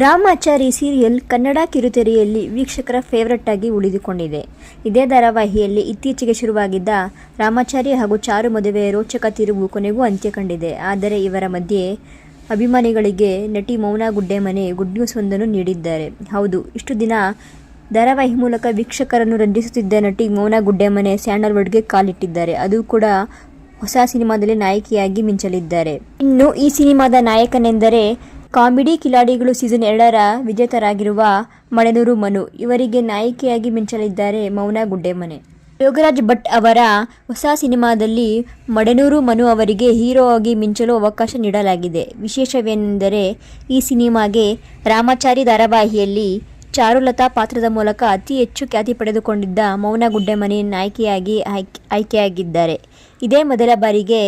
Ramachari serial Kannada ಕಿರುತೆರೆಯಲ್ಲಿ ವೀಕ್ಷಕರ favourite ಆಗಿ ಉಳಿದುಕೊಂಡಿದೆ. ಇದೇ ಧಾರಾವಾಹಿಯಲ್ಲಿ ಇತ್ತೀಚೆಗೆ ಶುರುವಾಗಿದ್ದ ರಾಮಾಚಾರಿ ಹಾಗೂ ಚಾರು ಮದುವೆಯ ರೋಚಕ ತಿರುವು ಕೊನೆಗೂ ಅಂತ್ಯ ಕಂಡಿದೆ. ಆದರೆ ಇವರ ಮಧ್ಯೆ ಅಭಿಮಾನಿಗಳಿಗೆ ನಟಿ ಮೌನಾ ಗುಡ್ಡೆಮನೆ ಗುಡ್ ನ್ಯೂಸ್ ಒಂದನ್ನು ನೀಡಿದ್ದಾರೆ. ಹೌದು, ಇಷ್ಟು ದಿನ ಧಾರಾವಾಹಿ ಮೂಲಕ ವೀಕ್ಷಕರನ್ನು ರಂಜಿಸುತ್ತಿದ್ದ ನಟಿ ಮೌನಾ ಗುಡ್ಡೆಮನೆ ಸ್ಯಾಂಡಲ್ವುಡ್ಗೆ ಕಾಲಿಟ್ಟಿದ್ದಾರೆ. ಅದು ಕೂಡ ಹೊಸ ಸಿನಿಮಾದಲ್ಲಿ ನಾಯಕಿಯಾಗಿ ಮಿಂಚಲಿದ್ದಾರೆ. ಇನ್ನು ಈ ಸಿನಿಮಾದ ನಾಯಕನೆಂದರೆ ಕಾಮಿಡಿ ಕಿಲಾಡಿಗಳು ಸೀಸನ್ 2ರ ವಿಜೇತರಾಗಿರುವ ಮಳೆನೂರು ಮನು. ಇವರಿಗೆ ನಾಯಕಿಯಾಗಿ ಮಿಂಚಲಿದ್ದಾರೆ ಮೌನಾ ಗುಡ್ಡೆಮನೆ. ಯೋಗರಾಜ್ ಭಟ್ ಅವರ ಹೊಸ ಸಿನಿಮಾದಲ್ಲಿ ಮಳೆನೂರು ಮನು ಅವರಿಗೆ ಹೀರೋ ಆಗಿ ಮಿಂಚಲು ಅವಕಾಶ ನೀಡಲಾಗಿದೆ. ವಿಶೇಷವೇನೆಂದರೆ ಈ ಸಿನಿಮಾಗೆ ರಾಮಾಚಾರಿ ಧಾರಾವಾಹಿಯಲ್ಲಿ ಚಾರುಲತಾ ಪಾತ್ರದ ಮೂಲಕ ಅತಿ ಹೆಚ್ಚು ಖ್ಯಾತಿ ಪಡೆದುಕೊಂಡಿದ್ದ ಮೌನಾ ಗುಡ್ಡೆಮನೆ ನಾಯಕಿಯಾಗಿ ಆಯ್ಕೆಯಾಗಿದ್ದಾರೆ. ಇದೇ ಮೊದಲ ಬಾರಿಗೆ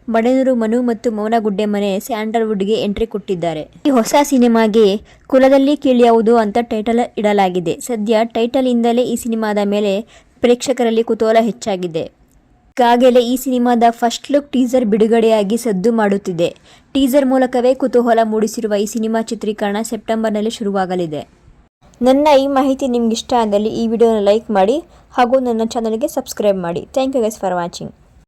ಮಳೆನೂರು ಮನು ಮತ್ತು ಮೌನಾ ಗುಡ್ಡೆಮನೆ ಸ್ಯಾಂಡಲ್ವುಡ್ಗೆ ಎಂಟ್ರಿ ಕೊಟ್ಟಿದ್ದಾರೆ. ಈ ಹೊಸ ಸಿನಿಮಾಗೆ ಕುಲದಲ್ಲಿ ಕೀಳ್ಯಾವುದು ಅಂತ ಟೈಟಲ್ ಇಡಲಾಗಿದೆ. ಸದ್ಯ ಟೈಟಲ್ ಇಂದಲೇ ಈ ಸಿನಿಮಾದ ಮೇಲೆ ಪ್ರೇಕ್ಷಕರಲ್ಲಿ ಕುತೂಹಲ ಹೆಚ್ಚಾಗಿದೆ. ಈಗಾಗಲೇ ಈ ಸಿನಿಮಾದ ಫಸ್ಟ್ ಲುಕ್ ಟೀಸರ್ ಬಿಡುಗಡೆಯಾಗಿ ಸದ್ದು ಮಾಡುತ್ತಿದೆ. ಟೀಸರ್ ಮೂಲಕವೇ ಕುತೂಹಲ ಮೂಡಿಸಿರುವ ಈ ಸಿನಿಮಾ ಚಿತ್ರೀಕರಣ ಸೆಪ್ಟೆಂಬರ್ನಲ್ಲಿ ಶುರುವಾಗಲಿದೆ. ನನ್ನ ಈ ಮಾಹಿತಿ ನಿಮ್ಗೆ ಇಷ್ಟ ಆದಲ್ಲಿ ಈ ವಿಡಿಯೋನ ಲೈಕ್ ಮಾಡಿ ಹಾಗೂ ನನ್ನ ಚಾನಲ್ಗೆ ಸಬ್ಸ್ಕ್ರೈಬ್ ಮಾಡಿ. Thank you guys for watching.